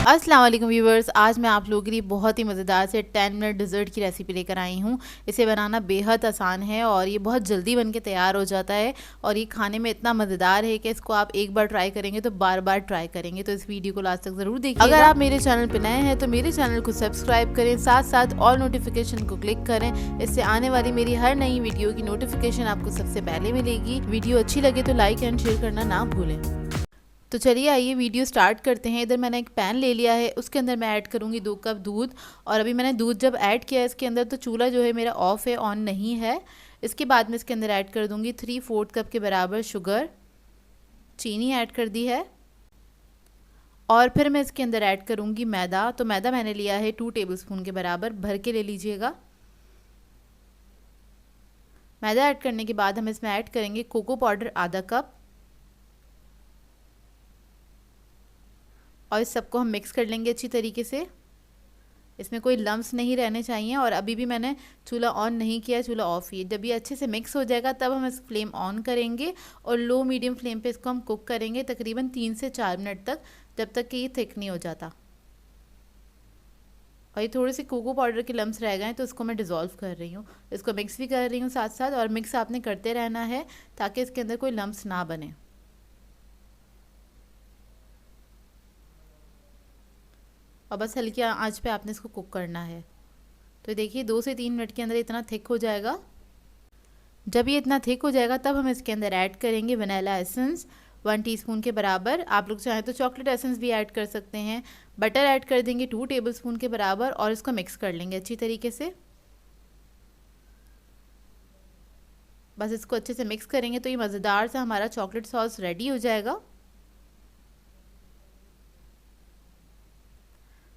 अस्सलाम वालेकुम व्यूवर्स, आज मैं आप लोगों के लिए बहुत ही मज़ेदार से 10 मिनट डिज़र्ट की रेसिपी लेकर आई हूँ। इसे बनाना बेहद आसान है और ये बहुत जल्दी बन के तैयार हो जाता है और ये खाने में इतना मज़ेदार है कि इसको आप एक बार ट्राई करेंगे तो बार बार ट्राई करेंगे। तो इस वीडियो को लास्ट तक ज़रूर देखिए। अगर आप मेरे चैनल पर नए हैं तो मेरे चैनल को सब्सक्राइब करें, साथ साथ ऑल नोटिफिकेशन को क्लिक करें। इससे आने वाली मेरी हर नई वीडियो की नोटिफिकेशन आपको सबसे पहले मिलेगी। वीडियो अच्छी लगे तो लाइक एंड शेयर करना ना भूलें। तो चलिए आइए वीडियो स्टार्ट करते हैं। इधर मैंने एक पैन ले लिया है, उसके अंदर मैं ऐड करूँगी 2 कप दूध। और अभी मैंने दूध जब ऐड किया है इसके अंदर तो चूल्हा जो है मेरा ऑफ है, ऑन नहीं है। इसके बाद मैं इसके अंदर ऐड कर दूँगी 3/4 कप के बराबर शुगर, चीनी ऐड कर दी है। और फिर मैं इसके अंदर ऐड करूँगी मैदा। तो मैदा मैंने लिया है 2 टेबलस्पून के बराबर, भर के ले लीजिएगा। मैदा ऐड करने के बाद हम इसमें ऐड करेंगे कोको पाउडर आधा कप और इस सबको हम मिक्स कर लेंगे अच्छी तरीके से। इसमें कोई लम्स नहीं रहने चाहिए। और अभी भी मैंने चूल्हा ऑन नहीं किया, चूल्हा ऑफ ही है। जब ये अच्छे से मिक्स हो जाएगा तब हम इस फ्लेम ऑन करेंगे और लो मीडियम फ्लेम पे इसको हम कुक करेंगे तकरीबन 3 से 4 मिनट तक, जब तक कि ये थिक नहीं हो जाता। और ये थोड़े से कोको पाउडर के लम्स रह गए तो इसको मैं डिज़ोल्व कर रही हूँ। इसको मिक्स भी कर रही हूँ साथ साथ, और मिक्स आपने करते रहना है ताकि इसके अंदर कोई लम्स ना बने। और बस हल्की आंच पे आपने इसको कुक करना है। तो देखिए 2 से 3 मिनट के अंदर इतना थिक हो जाएगा। जब ये इतना थिक हो जाएगा तब हम इसके अंदर ऐड करेंगे वनीला एसेंस 1 टीस्पून के बराबर। आप लोग चाहें तो चॉकलेट एसेंस भी ऐड कर सकते हैं। बटर ऐड कर देंगे 2 टेबलस्पून के बराबर और इसको मिक्स कर लेंगे अच्छी तरीके से। बस इसको अच्छे से मिक्स करेंगे तो ये मज़ेदार सा हमारा चॉकलेट सॉस रेडी हो जाएगा।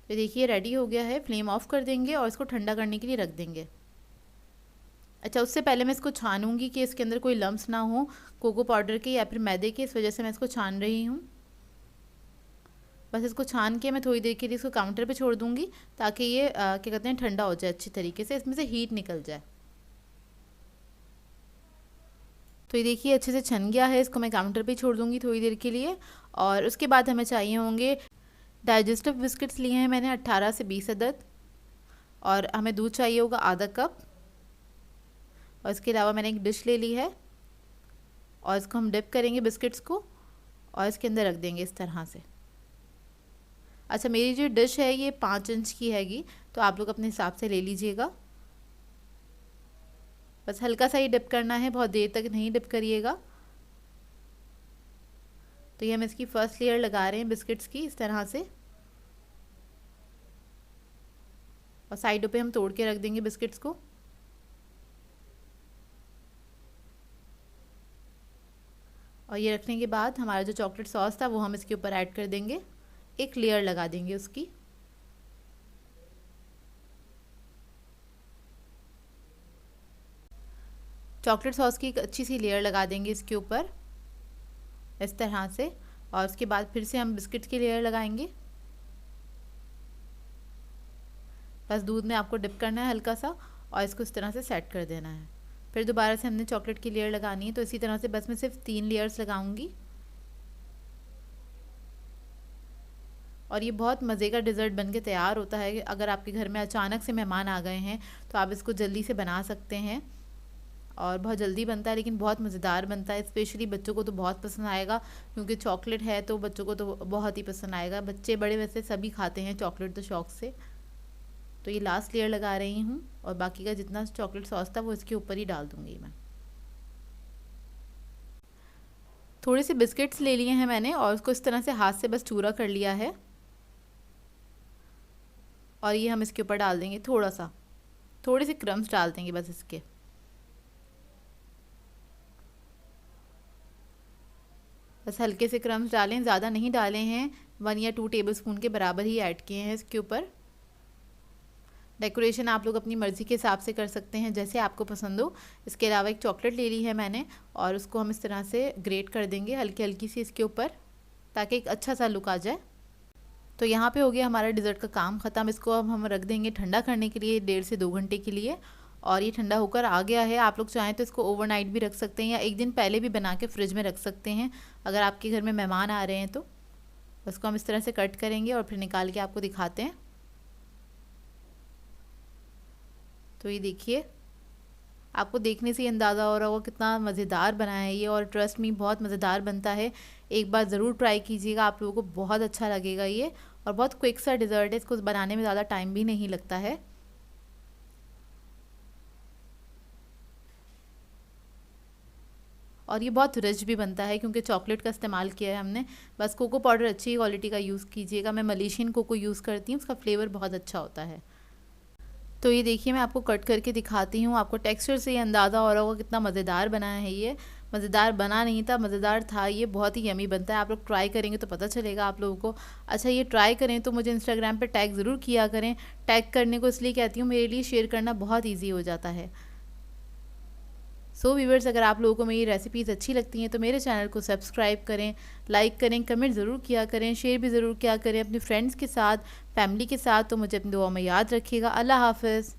तो देखिए रेडी हो गया है। फ्लेम ऑफ कर देंगे और इसको ठंडा करने के लिए रख देंगे। अच्छा, उससे पहले मैं इसको छानूंगी कि इसके अंदर कोई लम्स ना हो कोको पाउडर के या फिर मैदे के, इस वजह से मैं इसको छान रही हूँ। बस इसको छान के मैं थोड़ी देर के लिए इसको काउंटर पे छोड़ दूँगी ताकि ये क्या कहते हैं ठंडा हो जाए अच्छी तरीके से, इसमें से हीट निकल जाए। तो ये देखिए अच्छे से छन गया है। इसको मैं काउंटर पे छोड़ दूँगी थोड़ी देर के लिए। और उसके बाद हमें चाहिए होंगे डाइजेस्टिव बिस्किट्स लिए हैं मैंने 18 से 20 अदद। और हमें दूध चाहिए होगा आधा कप। और इसके अलावा मैंने एक डिश ले ली है और इसको हम डिप करेंगे बिस्किट्स को और इसके अंदर रख देंगे इस तरह से। अच्छा, मेरी जो डिश है ये 5 इंच की हैगी, तो आप लोग अपने हिसाब से ले लीजिएगा। बस हल्का सा ही डिप करना है, बहुत देर तक नहीं डिप करिएगा। तो ये हम इसकी फर्स्ट लेयर लगा रहे हैं बिस्किट्स की इस तरह से। और साइडों पे हम तोड़ के रख देंगे बिस्किट्स को। और ये रखने के बाद हमारा जो चॉकलेट सॉस था वो हम इसके ऊपर ऐड कर देंगे, एक लेयर लगा देंगे उसकी। चॉकलेट सॉस की एक अच्छी सी लेयर लगा देंगे इसके ऊपर इस तरह से। और उसके बाद फिर से हम बिस्किट्स की लेयर लगाएंगे। बस दूध में आपको डिप करना है हल्का सा और इसको इस तरह से सेट कर देना है। फिर दोबारा से हमने चॉकलेट की लेयर लगानी है, तो इसी तरह से बस मैं सिर्फ 3 लेयर्स लगाऊंगी। और ये बहुत मज़े का डिज़र्ट बन के तैयार होता है। अगर आपके घर में अचानक से मेहमान आ गए हैं तो आप इसको जल्दी से बना सकते हैं। और बहुत जल्दी बनता है लेकिन बहुत मज़ेदार बनता है। स्पेशली बच्चों को तो बहुत पसंद आएगा क्योंकि चॉकलेट है तो बच्चों को तो बहुत ही पसंद आएगा। बच्चे बड़े वैसे सभी खाते हैं चॉकलेट तो शौक़ से। तो ये लास्ट लेयर लगा रही हूँ और बाकी का जितना चॉकलेट सॉस था वो इसके ऊपर ही डाल दूँगी मैं। थोड़े से बिस्किट्स ले लिए हैं मैंने और उसको इस तरह से हाथ से बस चूरा कर लिया है। और ये हम इसके ऊपर डाल देंगे थोड़े से क्रम्स डाल देंगे बस इसके। बस हल्के से क्रम्स डालें, ज़्यादा नहीं डाले हैं। 1 या 2 टेबलस्पून के बराबर ही ऐड किए हैं इसके ऊपर। डेकोरेशन आप लोग अपनी मर्ज़ी के हिसाब से कर सकते हैं जैसे आपको पसंद हो। इसके अलावा एक चॉकलेट ले ली है मैंने और उसको हम इस तरह से ग्रेट कर देंगे हल्की हल्की सी इसके ऊपर ताकि एक अच्छा सा लुक आ जाए। तो यहाँ पे हो गया हमारा डिज़र्ट का काम ख़त्म। इसको अब हम रख देंगे ठंडा करने के लिए 1.5 से 2 घंटे के लिए। और ये ठंडा होकर आ गया है। आप लोग चाहें तो इसको ओवरनाइट भी रख सकते हैं या एक दिन पहले भी बना के फ्रिज में रख सकते हैं अगर आपके घर में मेहमान आ रहे हैं तो। उसको हम इस तरह से कट करेंगे और फिर निकाल के आपको दिखाते हैं। तो ये देखिए, आपको देखने से ही अंदाज़ा हो रहा होगा कितना मज़ेदार बना है ये, और ट्रस्ट मी बहुत मज़ेदार बनता है। एक बार ज़रूर ट्राई कीजिएगा, आप लोगों को बहुत अच्छा लगेगा ये। और बहुत क्विक सा डिज़र्ट है, इसको बनाने में ज़्यादा टाइम भी नहीं लगता है। और ये बहुत रिच भी बनता है क्योंकि चॉकलेट का इस्तेमाल किया है हमने। बस कोको पाउडर अच्छी क्वालिटी का यूज़ कीजिएगा, मैं मलेशियन कोको यूज़ करती हूँ, उसका फ्लेवर बहुत अच्छा होता है। तो ये देखिए, मैं आपको कट करके दिखाती हूँ। आपको टेक्सचर से ये अंदाज़ा हो रहा होगा कितना मज़ेदार बना है ये। मज़ेदार बना नहीं था, मज़ेदार था ये, बहुत ही यमी बनता है। आप लोग ट्राई करेंगे तो पता चलेगा आप लोगों को। अच्छा, ये ट्राई करें तो मुझे इंस्टाग्राम पे टैग ज़रूर किया करें। टैग करने को इसलिए कहती हूँ, मेरे लिए शेयर करना बहुत ईजी हो जाता है। सो व्यूअर्स, अगर आप लोगों को मेरी रेसिपीज़ अच्छी लगती हैं तो मेरे चैनल को सब्सक्राइब करें, लाइक करें, कमेंट ज़रूर किया करें, शेयर भी ज़रूर किया करें अपने फ्रेंड्स के साथ, फैमिली के साथ। तो मुझे अपनी दुआ में याद रखिएगा। अल्लाह हाफ़िज़।